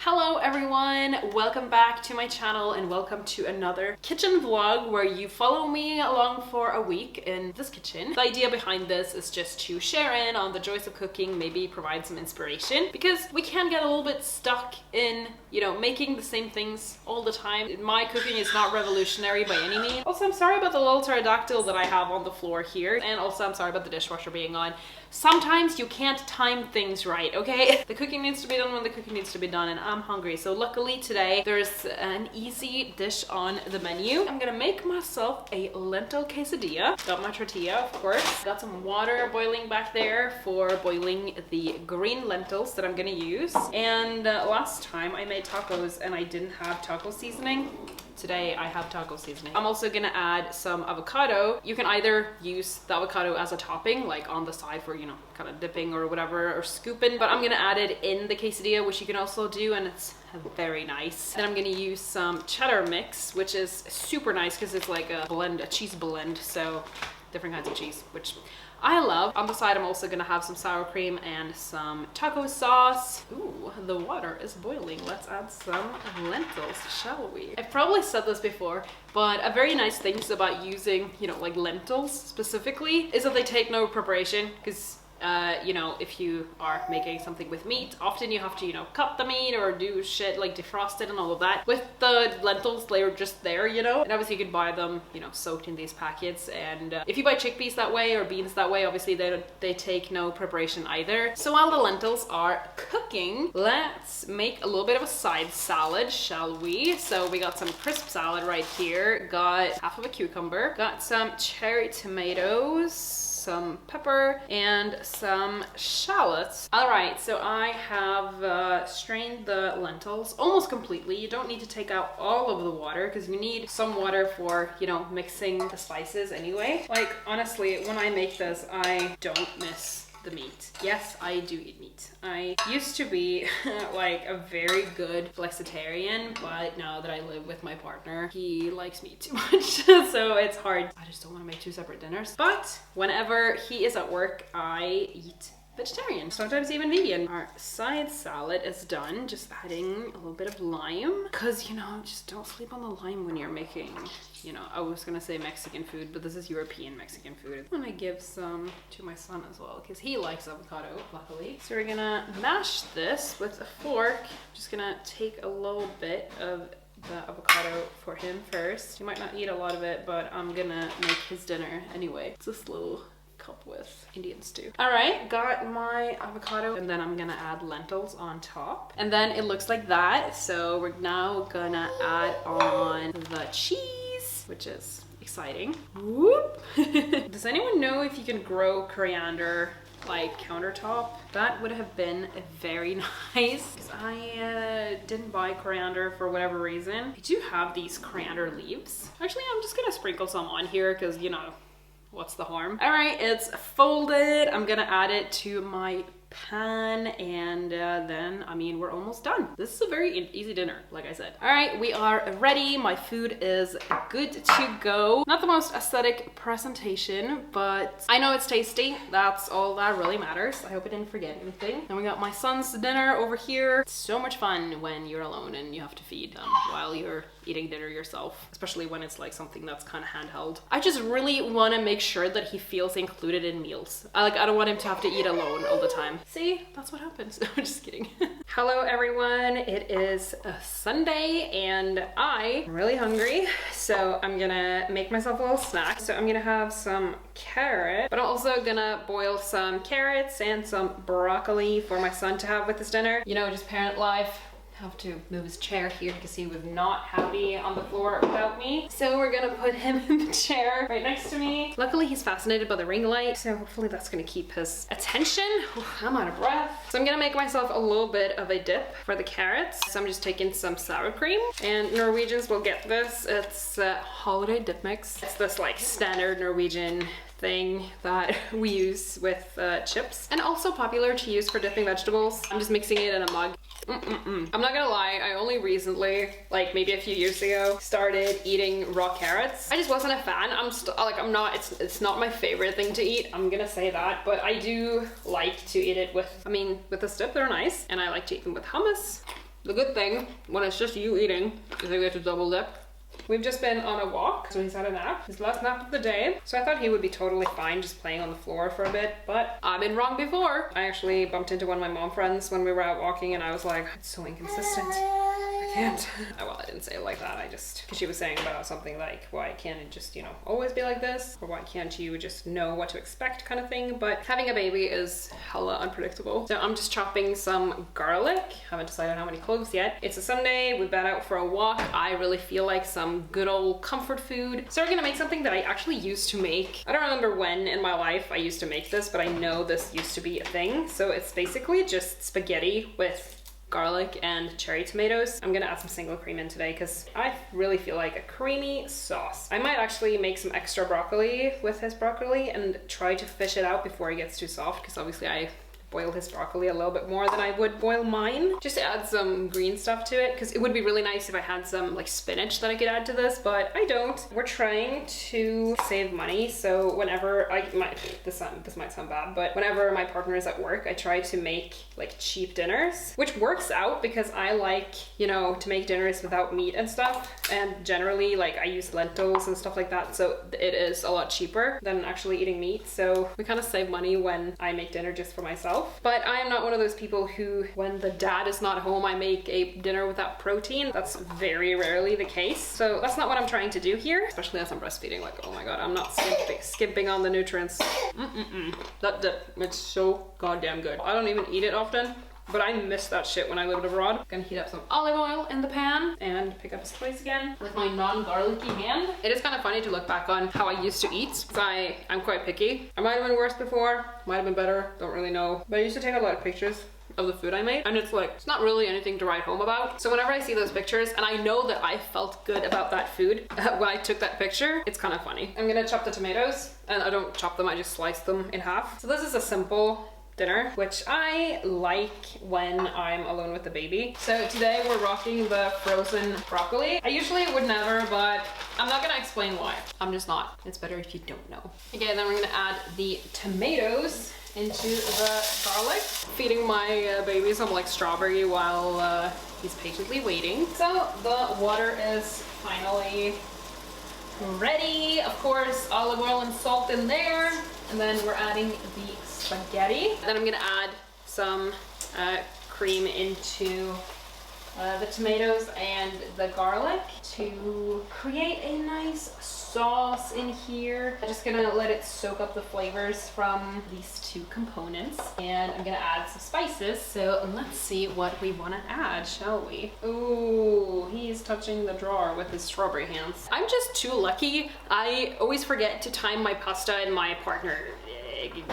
Hello everyone, welcome back to my channel and welcome to another kitchen vlog where you follow me along for a week in this kitchen. The idea behind this is just to share in on the joys of cooking, maybe provide some inspiration, because we can get a little bit stuck in, making the same things all the time. My cooking is not revolutionary by any means. Also, I'm sorry about the little pterodactyl that I have on the floor here, and also I'm sorry about the dishwasher being on. Sometimes you can't time things right, okay? The cooking needs to be done when the cooking needs to be done, and I'm hungry. So luckily today there's an easy dish on the menu. I'm gonna make myself a lentil quesadilla. Got my tortilla, of course. Got some water boiling back there for boiling the green lentils that I'm gonna use. And last time I made tacos and I didn't have taco seasoning. Today I have taco seasoning. I'm also gonna add some avocado. You can either use the avocado as a topping, like on the side for, kind of dipping or whatever, or scooping, but I'm gonna add it in the quesadilla, which you can also do, and it's very nice. Then I'm gonna use some cheddar mix, which is super nice because it's like a blend, a cheese blend, so different kinds of cheese, which I love. On the side, I'm also gonna have some sour cream and some taco sauce. Ooh, the water is boiling. Let's add some lentils, shall we? I've probably said this before, but a very nice thing about using, like lentils specifically, is that they take no preparation, because if you are making something with meat, often you have to, cut the meat or do shit like defrost it and all of that. With the lentils, they're just there, and obviously you can buy them, soaked in these packets. And if you buy chickpeas that way or beans that way, obviously they take no preparation either. So while the lentils are cooking, let's make a little bit of a side salad, shall we? So we got some crisp salad right here, got half of a cucumber, got some cherry tomatoes, some pepper, and some shallots. All right, so I have strained the lentils almost completely. You don't need to take out all of the water because you need some water for, mixing the spices anyway. Like, honestly, when I make this, I don't miss the meat. Yes, I do eat meat. I used to be like a very good flexitarian, but now that I live with my partner, he likes meat too much, so it's hard. I just don't want to make two separate dinners. But whenever he is at work, I eat vegetarian, sometimes even vegan. Our side salad is done, just adding a little bit of lime, because just don't sleep on the lime when you're making, I was gonna say Mexican food, but this is European Mexican food. I'm gonna give some to my son as well, because he likes avocado, luckily. So we're gonna mash this with a fork. Just gonna take a little bit of the avocado for him first. He might not eat a lot of it, but I'm gonna make his dinner anyway. It's this little cup with Indian stew. All right, got my avocado, and then I'm gonna add lentils on top, and then it looks like that. So we're now gonna add on the cheese, which is exciting. Whoop. Does anyone know if you can grow coriander like countertop? That would have been very nice, because I didn't buy coriander for whatever reason. I do have these coriander leaves. Actually, I'm just gonna sprinkle some on here because what's the harm? All right, it's folded. I'm gonna add it to my pan, and then, we're almost done. This is a very easy dinner, like I said. All right, we are ready. My food is good to go. Not the most aesthetic presentation, but I know it's tasty. That's all that really matters. I hope I didn't forget anything. And we got my son's dinner over here. It's so much fun when you're alone and you have to feed them while you're eating dinner yourself, especially when it's like something that's kind of handheld. I just really want to make sure that he feels included in meals. I don't want him to have to eat alone all the time. See, that's what happens. I'm just kidding. Hello everyone, it is a Sunday and I'm really hungry, so I'm gonna make myself a little snack. So I'm gonna have some carrot, but I'm also gonna boil some carrots and some broccoli for my son to have with his dinner. Just parent life. Have to move his chair here because he was not happy on the floor without me. So we're gonna put him in the chair right next to me. Luckily, he's fascinated by the ring light, so hopefully that's gonna keep his attention. I'm out of breath. So I'm gonna make myself a little bit of a dip for the carrots. So I'm just taking some sour cream, and Norwegians will get this. It's a holiday dip mix. It's this like standard Norwegian thing that we use with chips, and also popular to use for dipping vegetables. I'm just mixing it in a mug. I'm not gonna lie, I only recently, like maybe a few years ago, started eating raw carrots. I just wasn't a fan. It's not my favorite thing to eat, I'm gonna say that, but I do like to eat it with, with the dip, they're nice, and I like to eat them with hummus. The good thing when it's just you eating is I get to double dip. We've just been on a walk, so he's had a nap, his last nap of the day. So I thought he would be totally fine just playing on the floor for a bit, but I've been wrong before. I actually bumped into one of my mom friends when we were out walking and I was like, it's so inconsistent. I can't. Well, I didn't say it like that. I just, because she was saying about something like, why can't it just, you know, always be like this? Or why can't you just know what to expect kind of thing? But having a baby is hella unpredictable. So I'm just chopping some garlic. Haven't decided how many cloves yet. It's a Sunday. We've been out for a walk. I really feel like some good old comfort food. So we're gonna make something that I actually used to make. I don't remember when in my life I used to make this, but I know this used to be a thing. So it's basically just spaghetti with garlic and cherry tomatoes. I'm gonna add some single cream in today because I really feel like a creamy sauce. I might actually make some extra broccoli with his broccoli and try to fish it out before it gets too soft, because obviously I boil his broccoli a little bit more than I would boil mine, just to add some green stuff to it, because it would be really nice if I had some like spinach that I could add to this, but I don't. We're trying to save money, so whenever this might sound bad, but whenever my partner is at work, I try to make like cheap dinners, which works out because I like, you know, to make dinners without meat and stuff, and generally like I use lentils and stuff like that, so it is a lot cheaper than actually eating meat. So we kind of save money when I make dinner just for myself. But I am not one of those people who, when the dad is not home, I make a dinner without protein. That's very rarely the case. So that's not what I'm trying to do here, especially as I'm breastfeeding. Like, oh my God, I'm not skipping on the nutrients. That dip, it's so goddamn good. I don't even eat it often, but I miss that shit when I lived abroad. Gonna heat up some olive oil in the pan and pick up his place again with my non-garlicky hand. It is kind of funny to look back on how I used to eat, because I'm quite picky. I might have been worse before, might have been better, don't really know. But I used to take a lot of pictures of the food I made, and it's like, it's not really anything to write home about. So whenever I see those pictures and I know that I felt good about that food when I took that picture, it's kind of funny. I'm gonna chop the tomatoes, and I don't chop them, I just slice them in half. So this is a simple dinner, which I like when I'm alone with the baby. So today we're rocking the frozen broccoli. I usually would never, but I'm not gonna explain why. I'm just not. It's better if you don't know. Okay, then we're gonna add the tomatoes into the garlic. Feeding my baby some like strawberry while he's patiently waiting. So the water is finally ready. Of course, olive oil and salt in there. And then we're adding the spaghetti. Then I'm gonna add some cream into the tomatoes and the garlic to create a nice sauce in here. I'm just gonna let it soak up the flavors from these two components. And I'm gonna add some spices. So let's see what we wanna add, shall we? Ooh, he's touching the drawer with his strawberry hands. I'm just too lucky. I always forget to time my pasta, and my partner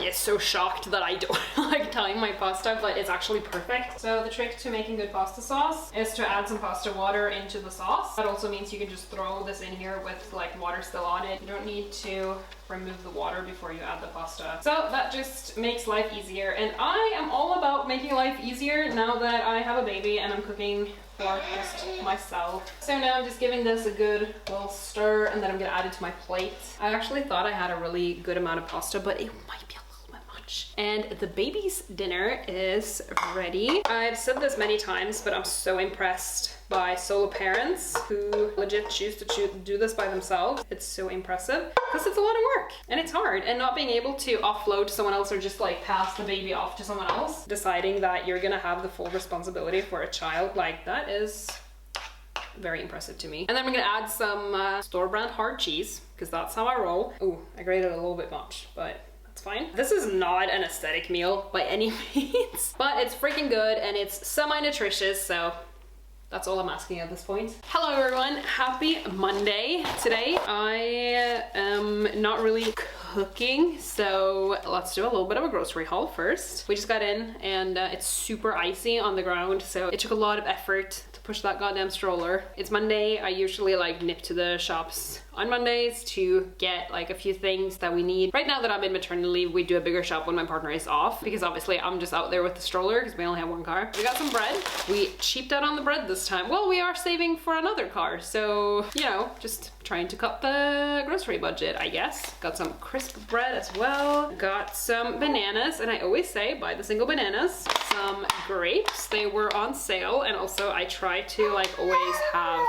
is so shocked that I don't like time my pasta, but it's actually perfect. So the trick to making good pasta sauce is to add some pasta water into the sauce. That also means you can just throw this in here with like water still on it. You don't need to remove the water before you add the pasta. So that just makes life easier. And I am all about making life easier now that I have a baby and I'm cooking for just myself. So now I'm just giving this a good little stir, and then I'm gonna add it to my plate. I actually thought I had a really good amount of pasta, but it might be a little bit much. And the baby's dinner is ready. I've said this many times, but I'm so impressed by solo parents who legit choose to do this by themselves. It's so impressive because it's a lot of work and it's hard, and not being able to offload to someone else or just like pass the baby off to someone else, deciding that you're gonna have the full responsibility for a child, like that is very impressive to me. And then we're gonna add some store-brand hard cheese because that's how I roll. Ooh, I grated a little bit much, but it's fine. This is not an aesthetic meal by any means, but it's freaking good and it's semi-nutritious, so that's all I'm asking at this point. Hello everyone, happy Monday. Today I am not really cooking, so let's do a little bit of a grocery haul first. We just got in and it's super icy on the ground, so it took a lot of effort to push that goddamn stroller. It's Monday. I usually like nip to the shops on Mondays to get like a few things that we need. Right now that I'm in maternity leave, we do a bigger shop when my partner is off, because obviously I'm just out there with the stroller because we only have one car. We got some bread. We cheaped out on the bread this time. Well, we are saving for another car, so you know, just trying to cut the grocery budget, I guess. Got some crisp bread as well. Got some bananas, and I always say buy the single bananas. Some grapes, they were on sale, and also I try to like always have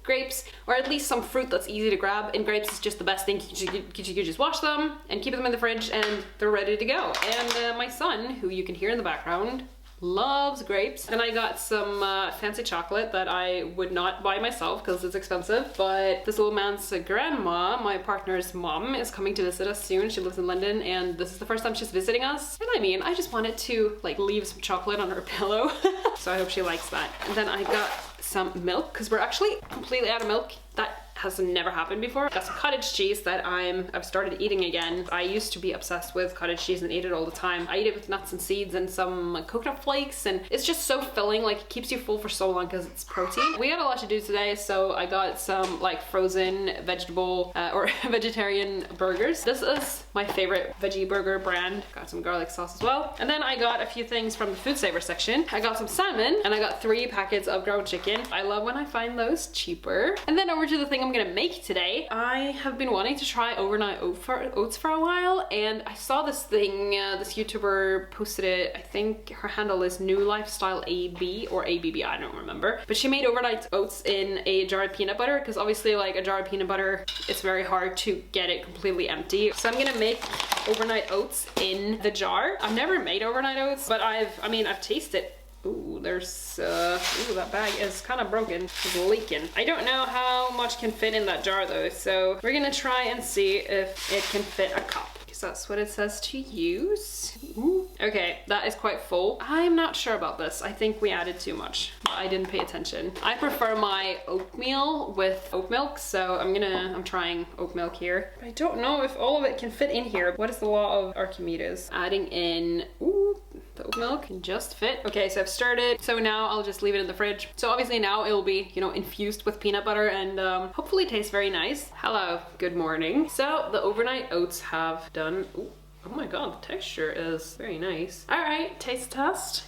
grapes, or at least some fruit that's easy to grab. And grapes is just the best thing. You just wash them and keep them in the fridge and they're ready to go. And my son, who you can hear in the background, loves grapes. And I got some fancy chocolate that I would not buy myself because it's expensive, but this little man's grandma, my partner's mom, is coming to visit us soon. She lives in London and this is the first time she's visiting us. And I mean, I just wanted to like leave some chocolate on her pillow. So I hope she likes that. And then I got some milk because we're actually completely out of milk. That has never happened before. Got some cottage cheese that I've started eating again. I used to be obsessed with cottage cheese and eat it all the time. I eat it with nuts and seeds and some coconut flakes, and it's just so filling. Like, it keeps you full for so long because it's protein. We got a lot to do today, so I got some like frozen vegetable or vegetarian burgers. This is my favorite veggie burger brand. Got some garlic sauce as well. And then I got a few things from the food saver section. I got some salmon and I got 3 packets of ground chicken. I love when I find those cheaper. And then over to the thing I'm gonna make today. I have been wanting to try overnight oats for a while, and I saw this thing, this YouTuber posted it. I think her handle is New Lifestyle AB or ABB, I don't remember. But she made overnight oats in a jar of peanut butter, because obviously like a jar of peanut butter, it's very hard to get it completely empty. So I'm gonna make overnight oats in the jar. I've never made overnight oats, but I've tasted. Ooh, there's, ooh, that bag is kind of broken. It's leaking. I don't know how much can fit in that jar though, so we're gonna try and see if it can fit a cup, because that's what it says to use. Ooh. Okay, that is quite full. I'm not sure about this. I think we added too much. I didn't pay attention. I prefer my oatmeal with oat milk, so I'm trying oat milk here. I don't know if all of it can fit in here. What is the law of Archimedes? Adding in, ooh, the oat milk can just fit. Okay, so I've stirred it. So now I'll just leave it in the fridge. So obviously now it'll be, you know, infused with peanut butter and hopefully taste very nice. Hello, good morning. So the overnight oats have done, ooh, oh my god, the texture is very nice. All right, taste test.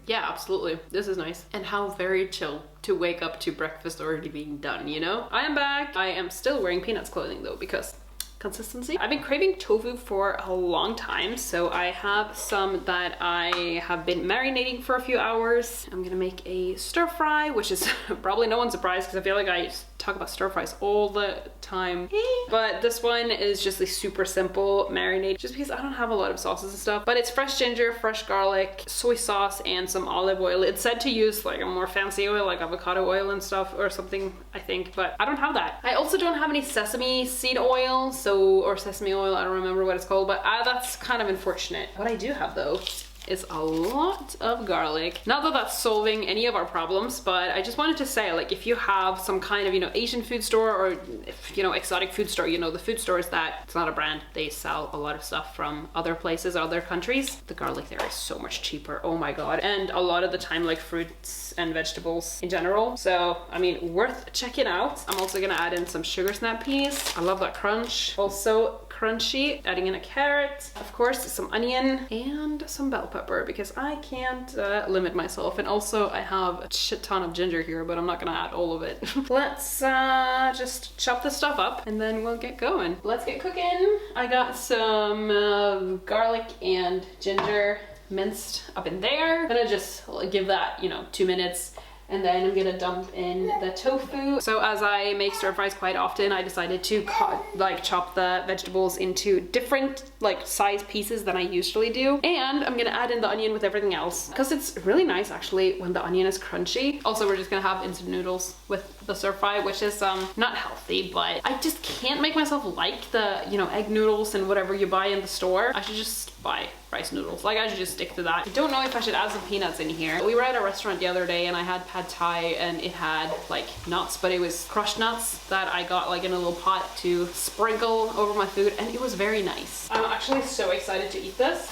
Yeah, absolutely. This is nice. And how very chill to wake up to breakfast already being done, you know? I am back. I am still wearing Peanuts clothing though, because consistency. I've been craving tofu for a long time, so I have some that I have been marinating for a few hours. I'm gonna make a stir fry, which is probably no one's surprised because I feel like I talk about stir fries all the time. But this one is just a super simple marinade, just because I don't have a lot of sauces and stuff. But it's fresh ginger, fresh garlic, soy sauce, and some olive oil. It's said to use like a more fancy oil, like avocado oil and stuff or something, I think, but I don't have that. I also don't have any sesame seed oil, or sesame oil, I don't remember what it's called, but that's kind of unfortunate. What I do have though is a lot of garlic. Not that that's solving any of our problems, but I just wanted to say, like, if you have some kind of, you know, Asian food store, or if, you know, exotic food store, you know, the food stores that, it's not a brand, they sell a lot of stuff from other places, other countries. The garlic there is so much cheaper, oh my god. And a lot of the time, like, fruits and vegetables in general. So, I mean, worth checking out. I'm also gonna add in some sugar snap peas. I love that crunch. Also crunchy. Adding in a carrot, of course, some onion, and some bell pepper, because I can't limit myself. And also I have a shit ton of ginger here, but I'm not gonna add all of it. Let's just chop this stuff up and then we'll get going. Let's get cooking. I got some garlic and ginger minced up in there. I'm gonna just give that, you know, 2 minutes. And then I'm gonna dump in the tofu. So as I make stir fries quite often, I decided to chop the vegetables into different like size pieces than I usually do. And I'm gonna add in the onion with everything else, because it's really nice actually when the onion is crunchy. Also, we're just gonna have instant noodles with the stir fry, which is not healthy, but I just can't make myself like the, you know, egg noodles and whatever you buy in the store. I should just buy rice noodles. Like, I should just stick to that. I don't know if I should add some peanuts in here. We were at a restaurant the other day and I had pad thai and it had like nuts, but it was crushed nuts that I got like in a little pot to sprinkle over my food, and it was very nice. I'm actually so excited to eat this.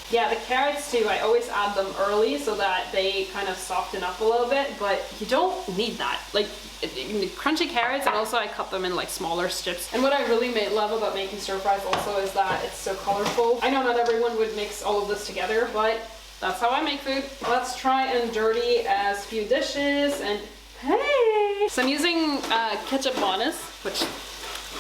Yeah, the carrots too, I always add them early so that they kind of soften up a little bit, but you don't need that. Like, crunchy carrots, and also I cut them in like smaller strips. And what I really love about making stir fries also is that it's so colorful. I know not everyone would mix all of this together, but that's how I make food. Let's try and dirty as few dishes. And hey! today. So I'm using ketchup bonus, which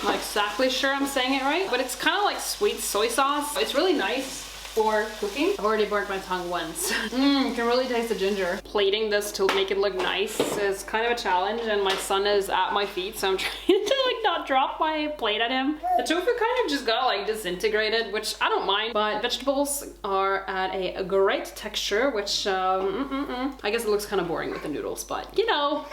I'm not exactly sure I'm saying it right, but it's kind of like sweet soy sauce. It's really nice for cooking. I've already burnt my tongue once. You can really taste the ginger. Plating this to make it look nice is kind of a challenge, and my son is at my feet, so I'm trying to like not drop my plate at him. The tofu kind of just got like disintegrated, which I don't mind, but vegetables are at a great texture, which I guess it looks kind of boring with the noodles, but you know,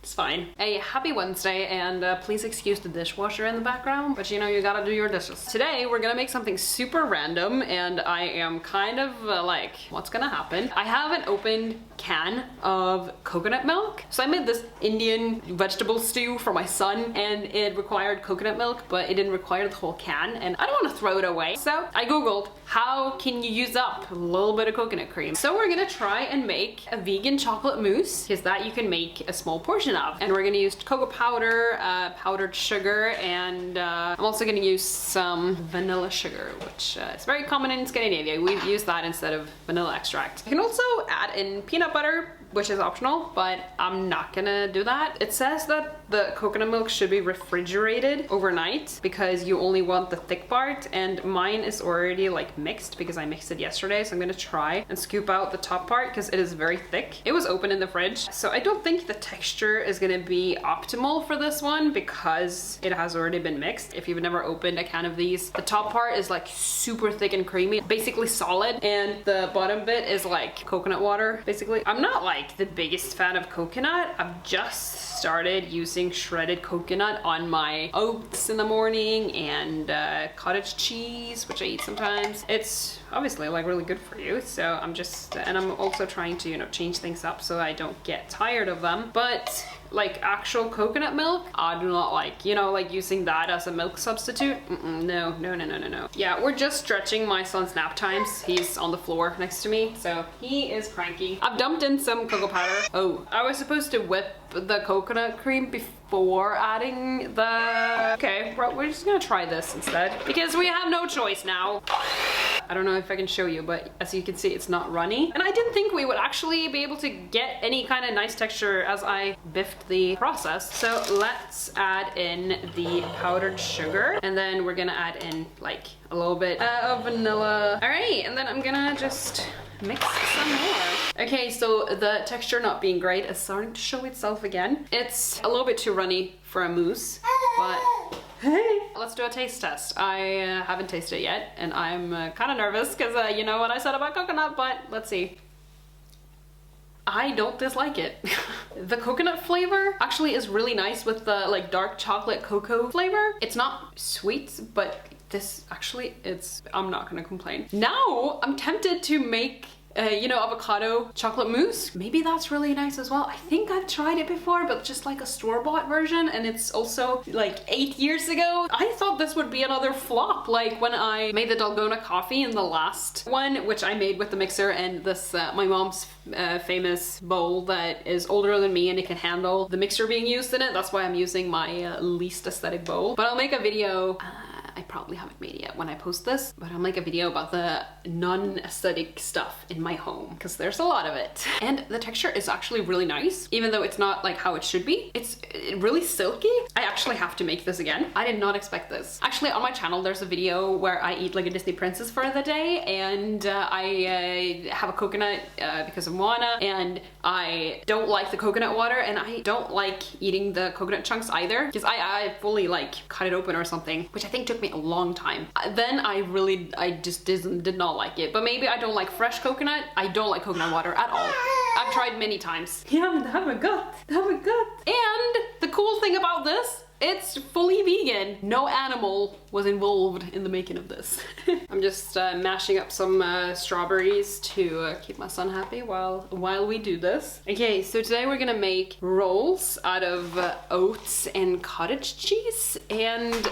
it's fine. A happy Wednesday, and please excuse the dishwasher in the background, but you know, you gotta do your dishes. Today, we're gonna make something super random, and I am kind of like, what's gonna happen? I have an opened can of coconut milk. So I made this Indian vegetable stew for my son, and it required coconut milk, but it didn't require the whole can, and I don't want to throw it away. So I googled, how can you use up a little bit of coconut cream? So we're gonna try and make a vegan chocolate mousse, because that you can make a small portion of. And we're gonna use cocoa powder, powdered sugar, and I'm also gonna use some vanilla sugar, which is very common in Scandinavia. We've used that instead of vanilla extract. You can also add in peanut butter, which is optional, but I'm not gonna do that. It says that the coconut milk should be refrigerated overnight because you only want the thick part, and mine is already like mixed because I mixed it yesterday, so I'm gonna try and scoop out the top part because it is very thick. It was open in the fridge, so I don't think the texture is gonna be optimal for this one because it has already been mixed. If you've never opened a can of these, the top part is like super thick and creamy, basically solid, and the bottom bit is like coconut water, basically. I'm not like the biggest fan of coconut. I've just started using shredded coconut on my oats in the morning, and cottage cheese, which I eat sometimes. It's obviously like really good for you, so I'm just, and I'm also trying to, you know, change things up so I don't get tired of them. But like actual coconut milk, I do not like, you know, like using that as a milk substitute. No. Yeah, we're just stretching my son's nap times. He's on the floor next to me, so he is cranky. I've dumped in some cocoa powder. Oh, I was supposed to whip the coconut cream before adding the... Okay, we're just gonna try this instead because we have no choice now. I don't know if I can show you, but as you can see, it's not runny. And I didn't think we would actually be able to get any kind of nice texture as I biffed the process. So let's add in the powdered sugar, and then we're gonna add in like a little bit of vanilla. All right, and then I'm gonna just mix some more. Okay, so the texture not being great is starting to show itself again. It's a little bit too runny for a mousse, but hey, let's do a taste test. I haven't tasted it yet, and I'm kind of nervous because you know what I said about coconut, but let's see. I don't dislike it. The coconut flavor actually is really nice with the like dark chocolate cocoa flavor. It's not sweet, but this actually, I'm not gonna complain. Now I'm tempted to make you know, avocado chocolate mousse. Maybe that's really nice as well. I think I've tried it before, but just like a store-bought version, and it's also like 8 years ago. I thought this would be another flop, like when I made the Dalgona coffee in the last one, which I made with the mixer and this my mom's famous bowl that is older than me and it can handle the mixer being used in it. That's why I'm using my least aesthetic bowl. But I'll make a video. I probably haven't made it yet when I post this, but I'll make a video about the non-aesthetic stuff in my home because there's a lot of it. And the texture is actually really nice, even though it's not like how it should be. It's really silky. I actually have to make this again. I did not expect this. Actually, on my channel, there's a video where I eat like a Disney princess for the day, and I have a coconut because of Moana, and I don't like the coconut water, and I don't like eating the coconut chunks either because I fully like cut it open or something, which I think took me a long time. Then I just did not like it. But maybe I don't like fresh coconut. I don't like coconut water at all. I've tried many times. Yeah, have a gut. And the cool thing about this, it's fully vegan. No animal was involved in the making of this. I'm just mashing up some strawberries to keep my son happy while we do this. Okay, so today we're gonna make rolls out of oats and cottage cheese, and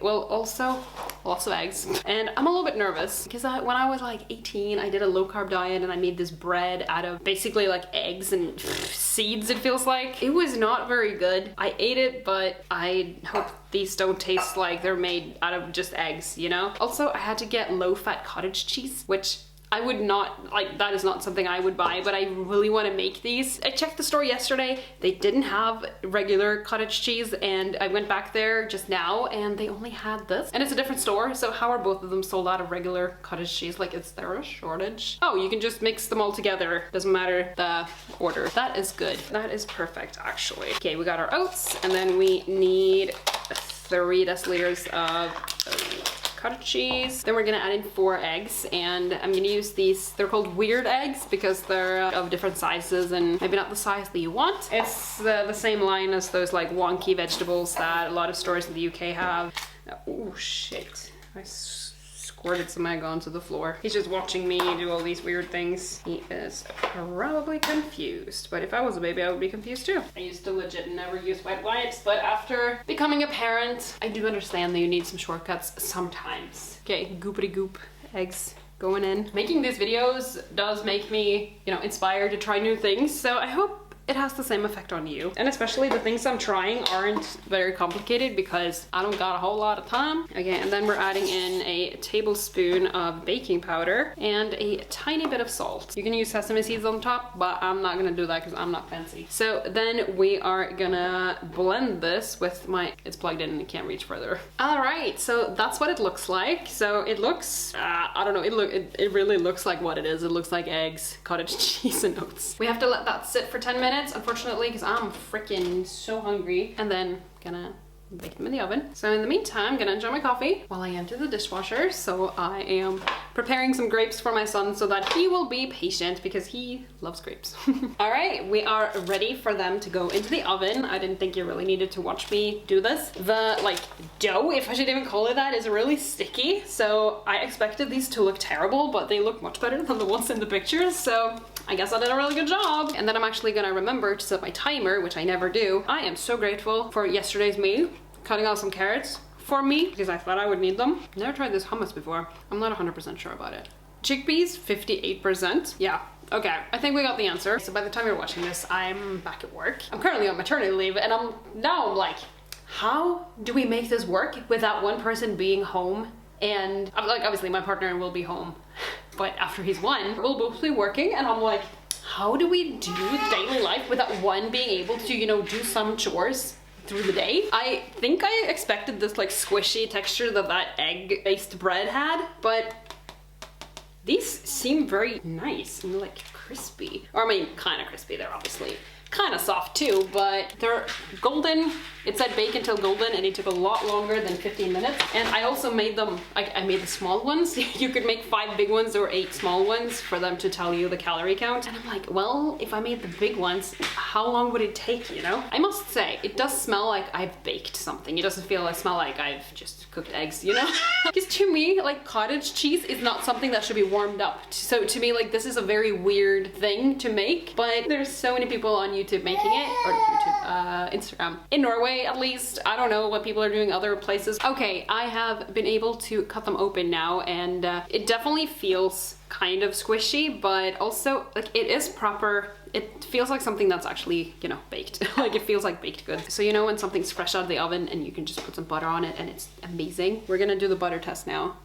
also lots of eggs. And I'm a little bit nervous because when I was like 18, I did a low carb diet and I made this bread out of basically like eggs and seeds, it feels like. It was not very good. I ate it, but I hope these don't taste like they're made out of just eggs, you know? Also, I had to get low-fat cottage cheese, which I would not, like, that is not something I would buy, but I really want to make these. I checked the store yesterday. They didn't have regular cottage cheese, and I went back there just now and they only had this. And it's a different store, so how are both of them sold out of regular cottage cheese? Like, is there a shortage? Oh, you can just mix them all together. Doesn't matter the order. That is good. That is perfect, actually. Okay, we got our oats, and then we need 3 deciliters of cottage cheese. Then we're gonna add in 4 eggs, and I'm gonna use these, they're called weird eggs because they're of different sizes and maybe not the size that you want. It's the same line as those like wonky vegetables that a lot of stores in the UK have. Oh shit, I squirted some egg onto the floor. He's just watching me do all these weird things. He is probably confused, but if I was a baby, I would be confused too. I used to legit never use wet wipes, but after becoming a parent, I do understand that you need some shortcuts sometimes. Okay, goopity goop eggs going in. Making these videos does make me, you know, inspired to try new things, so I hope it has the same effect on you. And especially the things I'm trying aren't very complicated because I don't got a whole lot of time. Okay, and then we're adding in a tablespoon of baking powder and a tiny bit of salt. You can use sesame seeds on top, but I'm not gonna do that because I'm not fancy. So then we are gonna blend this with my, it's plugged in and it can't reach further. All right, so that's what it looks like. So it looks, I don't know, it really looks like what it is. It looks like eggs, cottage cheese, and oats. We have to let that sit for 10 minutes. Unfortunately, because I'm freaking so hungry, and then gonna bake them in the oven. So in the meantime, I'm gonna enjoy my coffee while I empty the dishwasher. So I am preparing some grapes for my son so that he will be patient because he loves grapes. All right, we are ready for them to go into the oven. I didn't think you really needed to watch me do this. The like dough, if I should even call it that, is really sticky. So I expected these to look terrible, but they look much better than the ones in the pictures. So I guess I did a really good job. And then I'm actually gonna remember to set my timer, which I never do. I am so grateful for yesterday's meal, cutting out some carrots for me because I thought I would need them. Never tried this hummus before. I'm not 100% sure about it. Chickpeas, 58%. Yeah, okay, I think we got the answer. So by the time you're watching this, I'm back at work. I'm currently on maternity leave, and I'm like, how do we make this work without one person being home? And like, obviously my partner will be home, but after he's 1, we'll both be working, and I'm like, how do we do daily life without one being able to, you know, do some chores through the day? I think I expected this like squishy texture that egg-based bread had, but these seem very nice and like crispy. Or I mean, kind of crispy. They're obviously kind of soft too, but they're golden. It said bake until golden, and it took a lot longer than 15 minutes. And I also made them, I made the small ones. You could make 5 big ones or 8 small ones for them to tell you the calorie count. And I'm like, well, if I made the big ones, how long would it take, you know? I must say, it does smell like I've baked something. It doesn't smell like I've just cooked eggs, you know? Because to me, like, cottage cheese is not something that should be warmed up. So to me, like, this is a very weird thing to make, but there's so many people on YouTube making it, or YouTube, Instagram. In Norway, at least. I don't know what people are doing other places. Okay, I have been able to cut them open now, and it definitely feels kind of squishy, but also, like, it is proper. It feels like something that's actually, you know, baked. Like, it feels like baked goods. So you know when something's fresh out of the oven and you can just put some butter on it and it's amazing? We're gonna do the butter test now.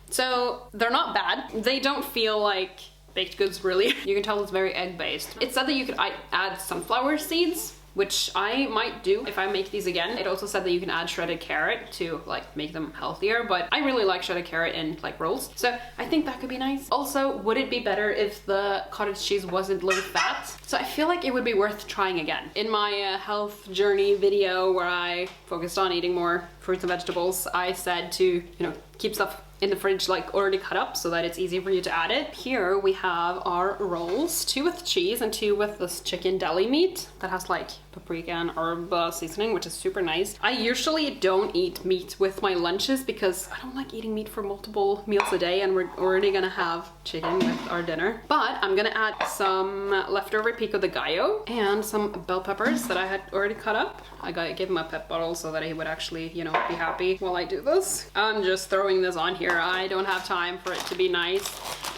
So they're not bad. They don't feel like baked goods, really. You can tell it's very egg-based. It said that you could add sunflower seeds, which I might do if I make these again. It also said that you can add shredded carrot to like make them healthier, but I really like shredded carrot in like rolls, so I think that could be nice. Also, would it be better if the cottage cheese wasn't low fat? So I feel like it would be worth trying again. In my health journey video where I focused on eating more fruits and vegetables, I said to, you know, keep stuff in the fridge like already cut up so that it's easy for you to add it. Here we have our rolls, 2 with cheese and 2 with this chicken deli meat that has like paprika and herb seasoning, which is super nice. I usually don't eat meat with my lunches because I don't like eating meat for multiple meals a day, and we're already gonna have chicken with our dinner. But I'm gonna add some leftover pico de gallo and some bell peppers that I had already cut up. I gave him a pep bottle so that he would actually, you know, be happy while I do this. I'm just throwing this on here. I don't have time for it to be nice.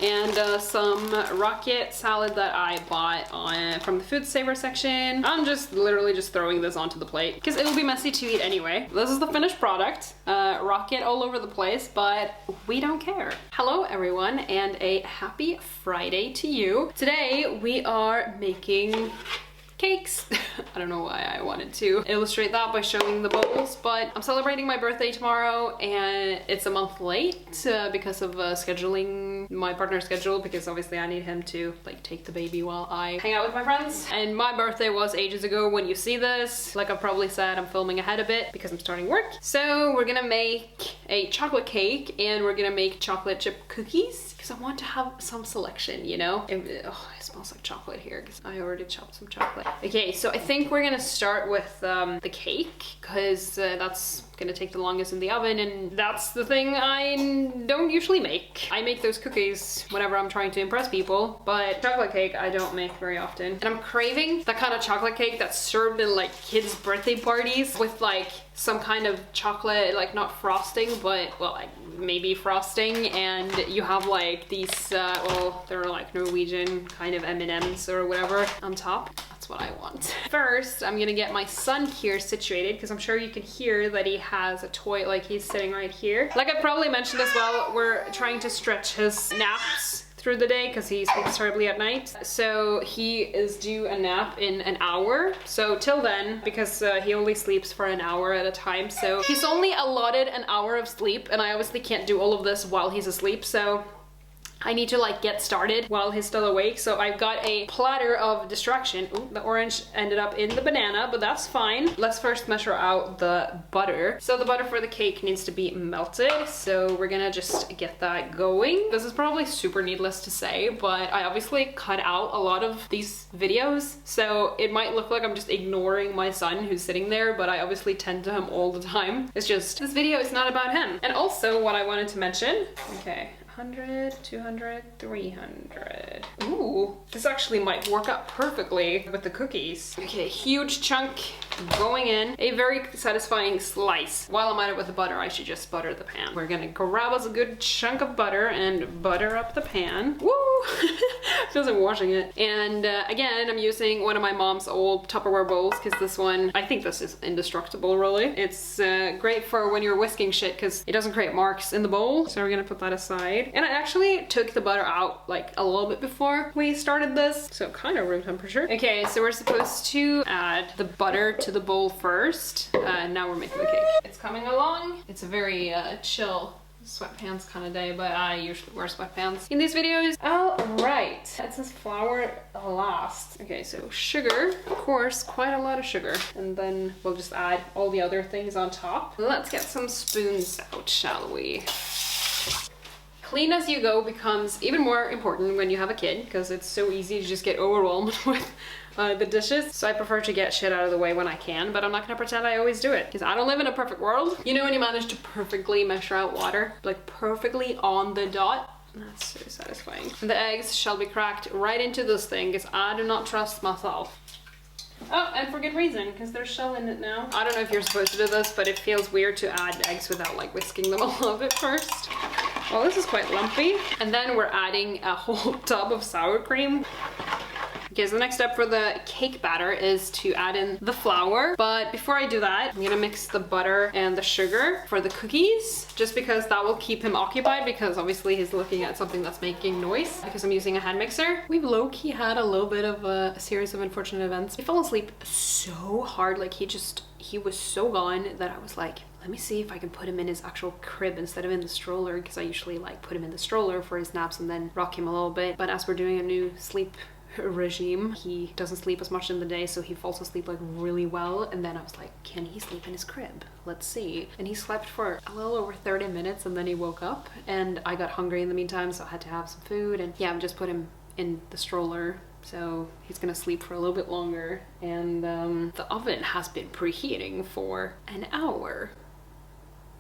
And some rocket salad that I bought from the food saver section. I'm just literally just throwing this onto the plate because it'll be messy to eat anyway. This is the finished product. Rocket all over the place, but we don't care. Hello everyone, and a happy Friday to you. Today we are making cakes. I don't know why I wanted to illustrate that by showing the bowls, but I'm celebrating my birthday tomorrow and it's a month late because of scheduling, my partner's schedule, because obviously I need him to like take the baby while I hang out with my friends. And my birthday was ages ago when you see this. Like I've probably said, I'm filming ahead a bit because I'm starting work. So we're gonna make a chocolate cake and we're gonna make chocolate chip cookies because I want to have some selection, you know? It smells like chocolate here because I already chopped some chocolate. Okay, so I think we're gonna start with the cake because that's gonna take the longest in the oven, and that's the thing I don't usually make. I make those cookies whenever I'm trying to impress people, but chocolate cake I don't make very often. And I'm craving that kind of chocolate cake that's served in like kids' birthday parties with like some kind of chocolate, like not frosting, but well, like maybe frosting, and you have like these, well, they're like Norwegian kind of M&Ms or whatever on top. That's what I want. First, I'm gonna get my son here situated because I'm sure you can hear that he has a toy, like he's sitting right here. Like I probably mentioned as well, we're trying to stretch his naps through the day because he sleeps terribly at night. So he is due a nap in an hour. So till then, because he only sleeps for an hour at a time, so he's only allotted an hour of sleep, and I obviously can't do all of this while he's asleep, so I need to like get started while he's still awake. So I've got a platter of distraction. Ooh, the orange ended up in the banana, but that's fine. Let's first measure out the butter. So the butter for the cake needs to be melted. So we're gonna just get that going. This is probably super needless to say, but I obviously cut out a lot of these videos. So it might look like I'm just ignoring my son who's sitting there, but I obviously tend to him all the time. It's just, this video is not about him. And also what I wanted to mention, okay, 100, 200, 300. Ooh, this actually might work out perfectly with the cookies. Okay, huge chunk going in. A very satisfying slice. While I'm at it with the butter, I should just butter the pan. We're gonna grab us a good chunk of butter and butter up the pan. Woo! Feels like washing it. And again, I'm using one of my mom's old Tupperware bowls because this one, I think this is indestructible really. It's great for when you're whisking shit because it doesn't create marks in the bowl. So we're gonna put that aside. And I actually took the butter out like a little bit before we started this, so kind of room temperature. Okay, so we're supposed to add the butter to the bowl first. Now we're making the cake. It's coming along. It's a very chill sweatpants kind of day, but I usually wear sweatpants in these videos. All right, it says flour last. Okay, so sugar, of course, quite a lot of sugar. And then we'll just add all the other things on top. Let's get some spoons out, shall we? Clean as you go becomes even more important when you have a kid because it's so easy to just get overwhelmed with the dishes. So I prefer to get shit out of the way when I can, but I'm not gonna pretend I always do it because I don't live in a perfect world. You know when you manage to perfectly measure out water, like perfectly on the dot? That's so satisfying. And the eggs shall be cracked right into this thing because I do not trust myself. Oh, and for good reason, because there's shell in it now. I don't know if you're supposed to do this, but it feels weird to add eggs without like whisking them a little bit first. Well, this is quite lumpy. And then we're adding a whole tub of sour cream. Okay, so the next step for the cake batter is to add in the flour. But before I do that, I'm gonna mix the butter and the sugar for the cookies, just because that will keep him occupied because obviously he's looking at something that's making noise because I'm using a hand mixer. We've low-key had a little bit of a series of unfortunate events. He fell asleep so hard, like he was so gone that I was like, let me see if I can put him in his actual crib instead of in the stroller, because I usually like put him in the stroller for his naps and then rock him a little bit. But as we're doing a new sleep regime, he doesn't sleep as much in the day, so he falls asleep like really well. And then I was like, can he sleep in his crib? Let's see. And he slept for a little over 30 minutes and then he woke up, and I got hungry in the meantime, so I had to have some food. And yeah, I've just put him in the stroller, so he's gonna sleep for a little bit longer. And the oven has been preheating for an hour.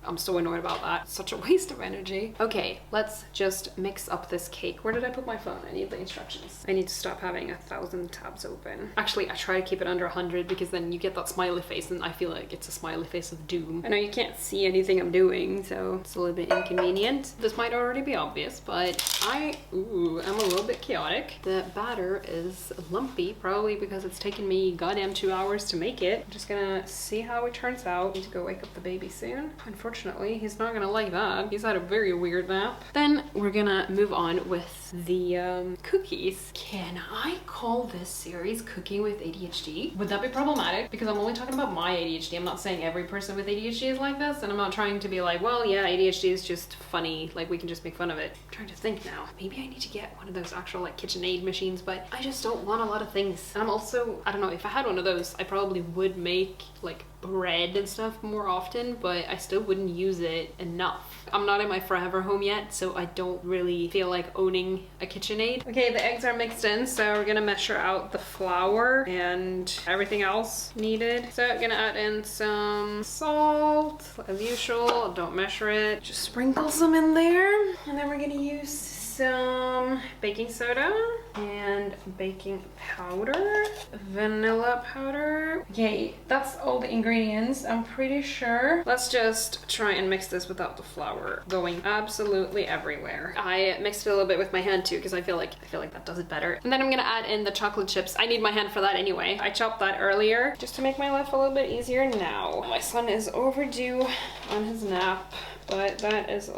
I'm so annoyed about that. Such a waste of energy. Okay, let's just mix up this cake. Where did I put my phone? I need the instructions. I need to stop having 1,000 tabs open. Actually, I try to keep it under 100 because then you get that smiley face and I feel like it's a smiley face of doom. I know you can't see anything I'm doing, so it's a little bit inconvenient. This might already be obvious, but I'm a little bit chaotic. The batter is lumpy, probably because it's taken me goddamn 2 hours to make it. I'm just gonna see how it turns out. I need to go wake up the baby soon. Unfortunately, he's not gonna like that. He's had a very weird nap. Then we're gonna move on with the cookies. Can I call this series Cooking with ADHD? Would that be problematic? Because I'm only talking about my ADHD. I'm not saying every person with ADHD is like this, and I'm not trying to be like, well, yeah, ADHD is just funny, like we can just make fun of it. I'm trying to think now. Maybe I need to get one of those actual like KitchenAid machines, but I just don't want a lot of things. And I'm also, I don't know, if I had one of those, I probably would make like bread and stuff more often, but I still wouldn't use it enough. I'm not in my forever home yet, so I don't really feel like owning a KitchenAid. Okay, the eggs are mixed in, so we're gonna measure out the flour and everything else needed. So I'm gonna add in some salt, as usual. Don't measure it, just sprinkle some in there. And then we're gonna use some baking soda and baking powder, vanilla powder. Okay, that's all the ingredients, I'm pretty sure. Let's just try and mix this without the flour going absolutely everywhere. I mixed it a little bit with my hand too because I feel like that does it better. And then I'm gonna add in the chocolate chips. I need my hand for that anyway. I chopped that earlier just to make my life a little bit easier now. My son is overdue on his nap, but that is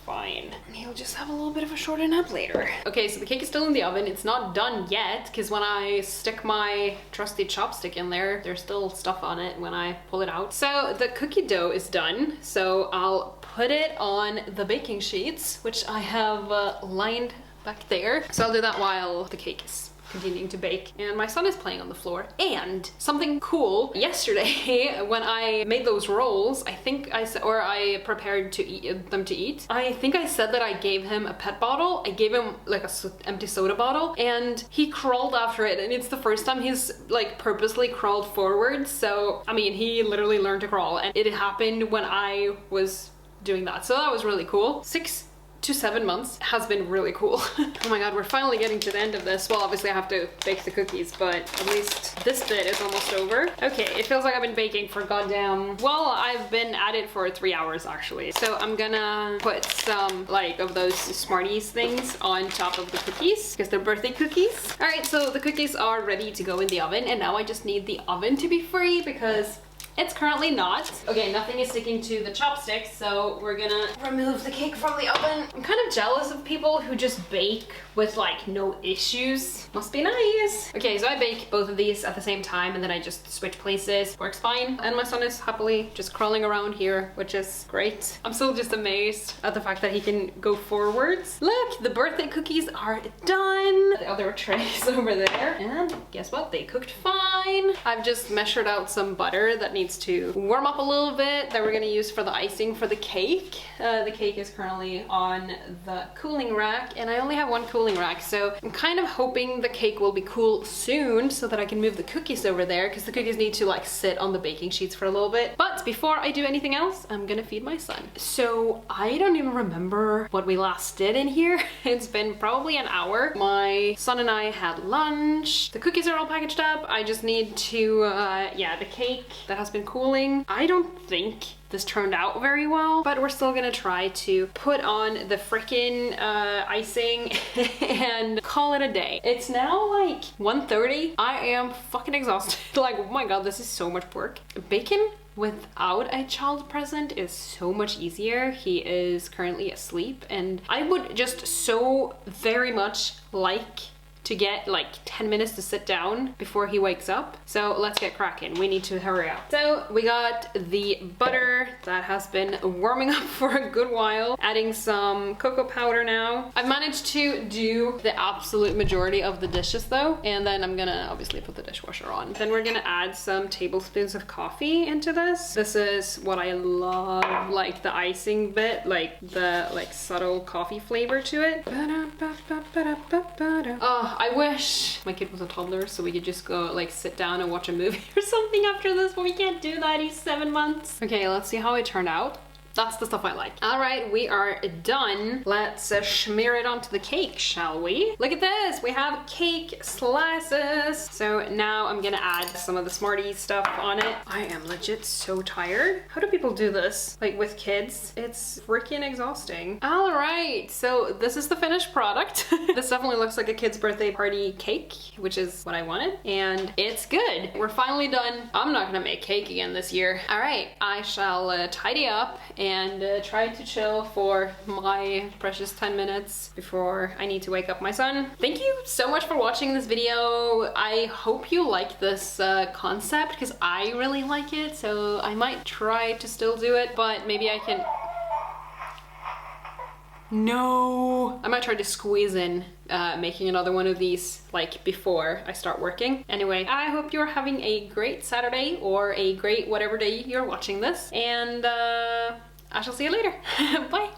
fine. He'll just have a little bit of a shorter nap later. Okay, so the cake is still in the oven. It's not done yet because when I stick my trusty chopstick in there, there's still stuff on it when I pull it out. So the cookie dough is done. So I'll put it on the baking sheets, which I have lined back there. So I'll do that while the cake is continuing to bake, and my son is playing on the floor. And something cool, yesterday when I made those rolls, I think I said, or I prepared to eat them to eat, I think I said that I gave him a pet bottle. I gave him like a empty soda bottle, and he crawled after it, and it's the first time he's like purposely crawled forward. So I mean, he literally learned to crawl, and it happened when I was doing that, so that was really cool. 6 to 7 months has been really cool. Oh my god, we're finally getting to the end of this. Well, obviously I have to bake the cookies, but at least this bit is almost over. Okay, it feels like I've been baking for goddamn, well, I've been at it for 3 hours actually. So I'm gonna put some like of those Smarties things on top of the cookies because they're birthday cookies. All right, so the cookies are ready to go in the oven, and now I just need the oven to be free because it's currently not. Okay, nothing is sticking to the chopsticks, so we're gonna remove the cake from the oven. I'm kind of jealous of people who just bake with like no issues. Must be nice. Okay, so I bake both of these at the same time, and then I just switch places. Works fine. And my son is happily just crawling around here, which is great. I'm still just amazed at the fact that he can go forwards. Look, the birthday cookies are done. The other tray is over there. And guess what? They cooked fine. I've just measured out some butter that needs to warm up a little bit that we're gonna use for the icing for the cake. The cake is currently on the cooling rack, and I only have one cooling rack, so I'm kind of hoping the cake will be cool soon so that I can move the cookies over there, because the cookies need to like sit on the baking sheets for a little bit. But before I do anything else, I'm gonna feed my son. So I don't even remember what we last did in here. It's been probably an hour. My son and I had lunch. The cookies are all packaged up. I just need to, yeah, the cake that has been cooling. I don't think this turned out very well, but we're still gonna try to put on the frickin' icing and call it a day. It's now like 1:30. I am fucking exhausted. Like, oh my god, this is so much work. Bacon without a child present is so much easier. He is currently asleep, and I would just so very much like to get like 10 minutes to sit down before he wakes up. So let's get cracking. We need to hurry up. So we got the butter that has been warming up for a good while. Adding some cocoa powder now. I've managed to do the absolute majority of the dishes though, and then I'm gonna obviously put the dishwasher on. Then we're gonna add some tablespoons of coffee into this. This is what I love, like the icing bit, like the subtle coffee flavor to it. Oh, I wish my kid was a toddler so we could just go like sit down and watch a movie or something after this, but we can't do that. He's 7 months. Okay, let's see how it turned out. That's the stuff I like. All right, we are done. Let's smear it onto the cake, shall we? Look at this, we have cake slices. So now I'm gonna add some of the Smarties stuff on it. I am legit so tired. How do people do this? Like with kids? It's freaking exhausting. All right, so this is the finished product. This definitely looks like a kid's birthday party cake, which is what I wanted. And it's good. We're finally done. I'm not gonna make cake again this year. All right, I shall tidy up and try to chill for my precious 10 minutes before I need to wake up my son. Thank you so much for watching this video. I hope you like this concept because I really like it, so I might try to still do it, but maybe I can... No! I might try to squeeze in making another one of these like before I start working. Anyway, I hope you're having a great Saturday or a great whatever day you're watching this, and I shall see you later. Bye!